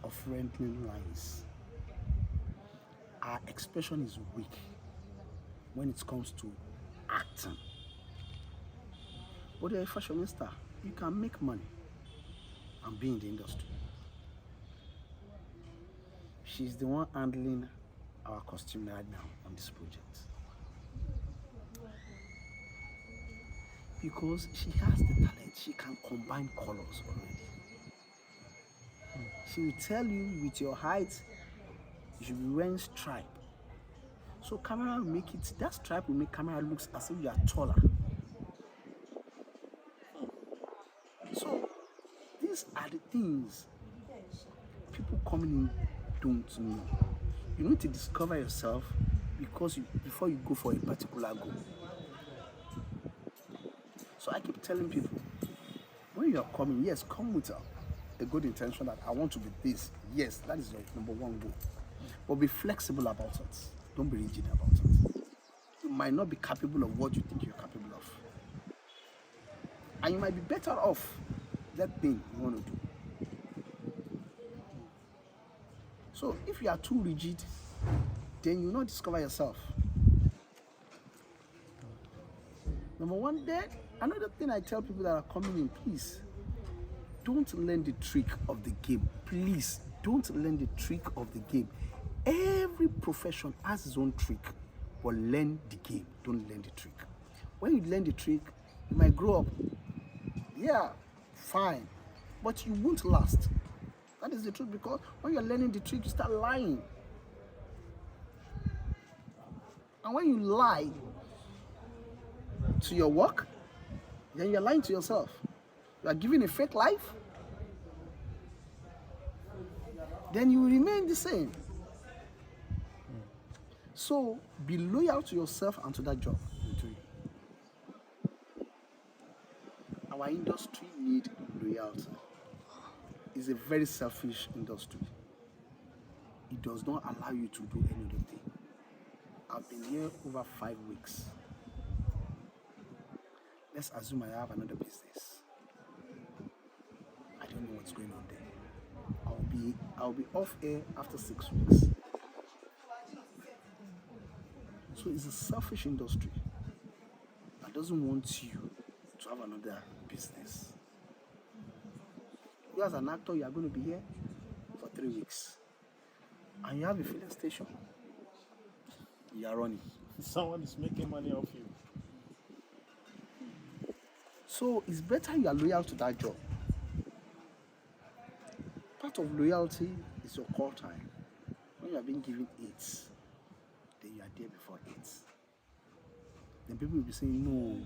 of rendering lines. Our expression is weak when it comes to acting. But you're a fashionista, you can make money and be in the industry. She's the one handling our costume right now on this project. Because she has the talent, she can combine colors already. She will tell you with your height, you should be wearing stripe. So camera will make it, that stripe will make camera looks as if you are taller. So these are the things people coming in don't know. You need to discover yourself before you go for a particular goal. So I keep telling people, when you are coming, yes, come with a good intention that I want to be this. Yes, that is your number one goal. But be flexible about it. Don't be rigid about it. You might not be capable of what you think you're capable of. And you might be better off that thing you want to do. So if you are too rigid, then you will not discover yourself. Number one, then another thing I tell people that are coming in, please, don't learn the trick of the game. Please, don't learn the trick of the game. Every profession has its own trick, but learn the game, don't learn the trick. When you learn the trick, you might grow up. Yeah, fine. But you won't last. That is the truth, because when you're learning the trick, you start lying. And when you lie to your work, then you're lying to yourself. You are giving a fake life, then you will remain the same. So be loyal to yourself and to that job you're doing. Our industry needs loyalty. It's a very selfish industry. It does not allow you to do any other thing. I've been here over 5 weeks. Let's assume I have another business. I don't know what's going on there. I'll be off air after 6 weeks. So it's a selfish industry that doesn't want you to have another business. You as an actor, you are going to be here for 3 weeks. And you have a filling station. You are running. Someone is making money off you. So it's better you are loyal to that job. Part of loyalty is your call time. When you are being given 8, then you are there before 8. Then people will be saying, no,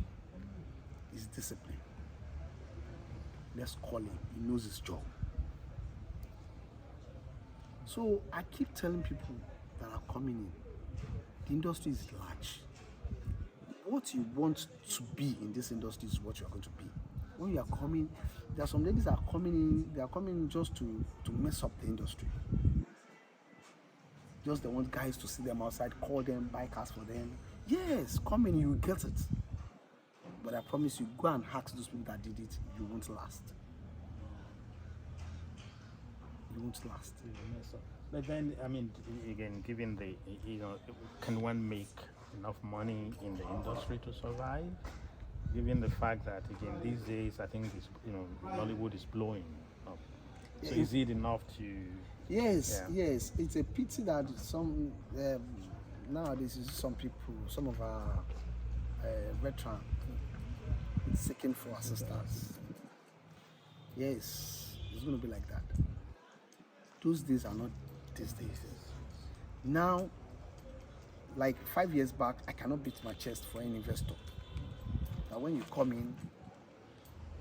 it's discipline. Let's call him. He knows his job. So I keep telling people that are coming in, the industry is large. What you want to be in this industry is what you are going to be. When you are coming, there are some ladies that are coming in, they are coming in just to mess up the industry. Just they want guys to see them outside, call them, buy cars for them. Yes, come in, you will get it. But I promise you, go and ask those people that did it, you won't last. You won't last. But then, I mean, again, given the, can one make enough money in the industry to survive? Given the fact that, again, these days, I think this, Nollywood is blowing up. So is it enough to? Yes, yes. It's a pity that some nowadays some people, some of our veterans, seeking for assistance. Yes, it's going to be like that. Those days are not these days. Now, like 5 years back, I cannot beat my chest for any investor. Now, when you come in,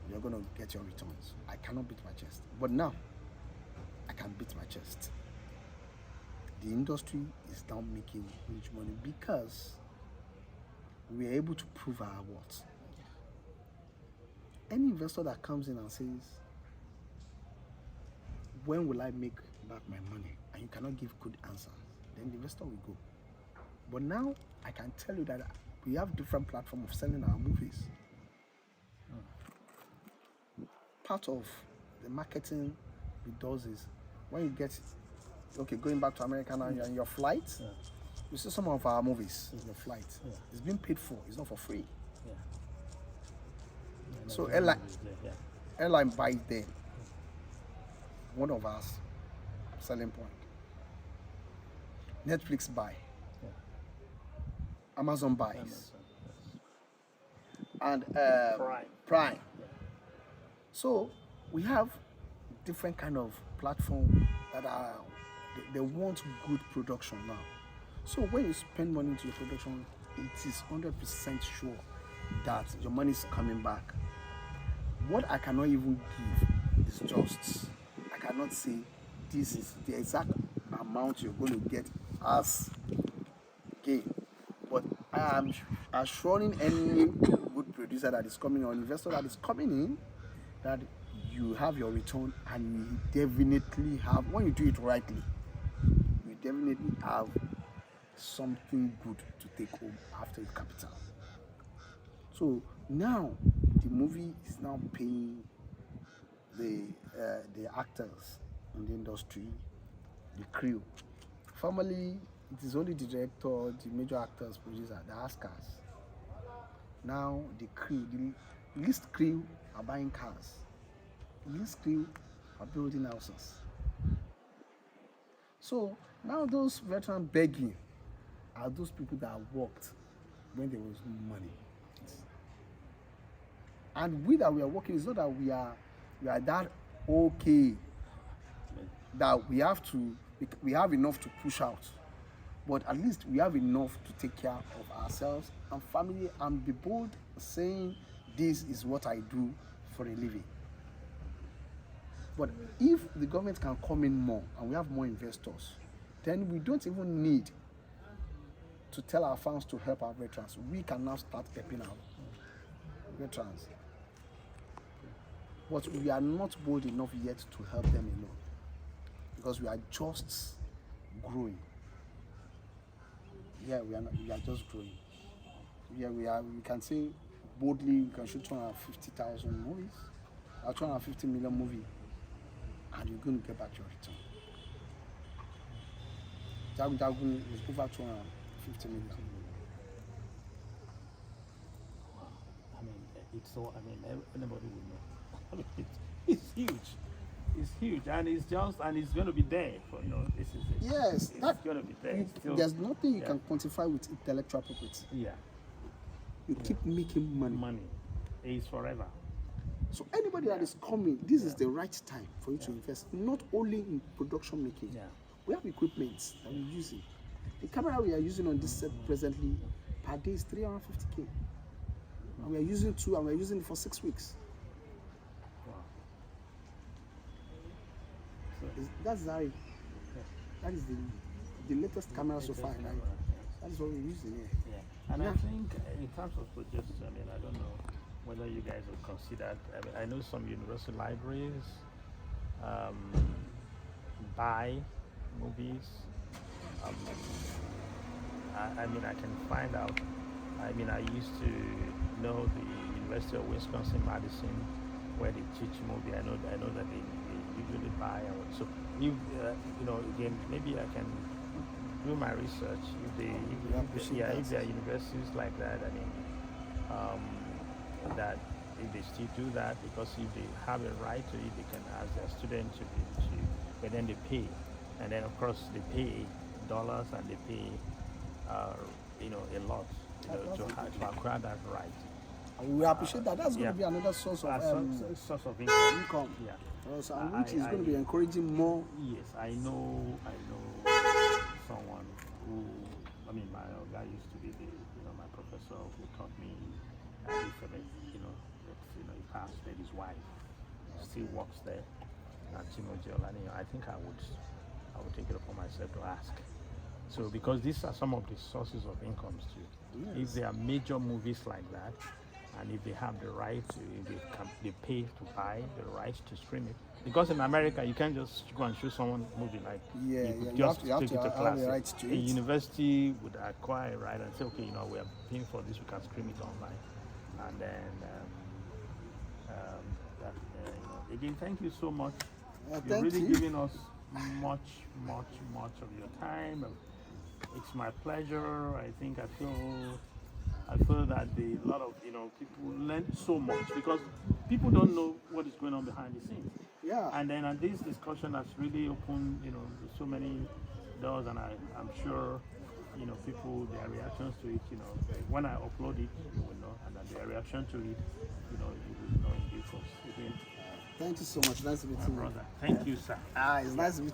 you're going to get your returns. I cannot beat my chest. But now, I can beat my chest. The industry is now making huge money because we are able to prove our worth. Any investor that comes in and says, when will I make back my money? And you cannot give good answers, then the investor will go. But now I can tell you that we have different platforms of selling our movies. Part of the marketing we do is when you get, going back to America now, you're in your flight, you see some of our movies in the flight. It's being paid for, it's not for free. So airline buys them. One of our selling point. Netflix buy. Amazon buys. And Prime. So we have different kind of platform that are they want good production now. So when you spend money into your production, it is 100% sure that your money is coming back. What I cannot even give is just, I cannot say this is the exact amount you're going to get as gain. But I am assuring any good producer that is coming or investor that is coming in that you have your return, and you definitely have, when you do it rightly, you definitely have something good to take home after your capital. So now the movie is now paying the actors in the industry, the crew. Formerly, it is only the director, the major actors, producer, the Oscars. Now the crew, the least crew are buying cars. The least crew are building houses. So now those veterans begging are those people that worked when there was no money. And we that we are working, it's not that we are that okay that we have enough to push out, but at least we have enough to take care of ourselves and family and be bold saying this is what I do for a living. But if the government can come in more and we have more investors, then we don't even need to tell our fans to help our veterans. We can now start helping our veterans. But we are not bold enough yet to help them alone, because we are just growing. Yeah, we are just growing. Yeah, we can say boldly we can shoot 250,000 movies, or 250 million movie, and you're going to get back your return. Jagun is over 250 million. I mean, it's so. I mean, anybody will know. I mean, it's huge. It's huge, and it's going to be there for This is it. Yes, it's going to be there. There's nothing you can quantify with intellectual property. Yeah. You keep making money. Money is forever. So anybody that is coming, this is the right time for you to invest, not only in production making. Yeah. We have equipment that we're using. The camera we are using on this set presently per day is 350K. And we are using 2, and we are using it for 6 weeks. Wow. That's how that is the latest camera so far, right? That is what we're using here. Yeah. And I think in terms of projects, I mean, I don't know whether you guys have considered. I mean, I know some university libraries buy movies. I mean, I can find out. I mean, I used to know the University of Wisconsin-Madison, where they teach movie. I know that they usually buy. So if again, maybe I can do my research. If there are universities like that, I mean, that if they still do that, because if they have a right to it, they can ask their students to, but then they pay, and then of course they pay dollars and they pay, a lot, to acquire that right. And we appreciate that. That's going to be another source of income. Yeah. Also, which is going to be encouraging more. Yes, I know someone who, I mean, my guy used to be my professor who taught me he passed, but his wife still works there at Timothy, and I think I would take it upon myself to ask. So because these are some of the sources of incomes too. Yes. If there are major movies like that, and if they have the right to, they pay to buy the right to stream it. Because in America, you can't just go and show someone a movie like you have to take it to class. A university would acquire right and say, okay, we are paying for this, we can stream it online, and then again, thank you so much. You're really giving us much of your time. It's my pleasure. I think I feel that a lot of people learn so much, because people don't know what is going on behind the scenes. Yeah. And then this discussion has really opened so many doors, and I'm sure people, their reactions to it, when I upload it, you will know, and then their reaction to it, you will know in due course. Thank you so much. Nice to meet you, brother. Thank you, sir. It's nice to meet you.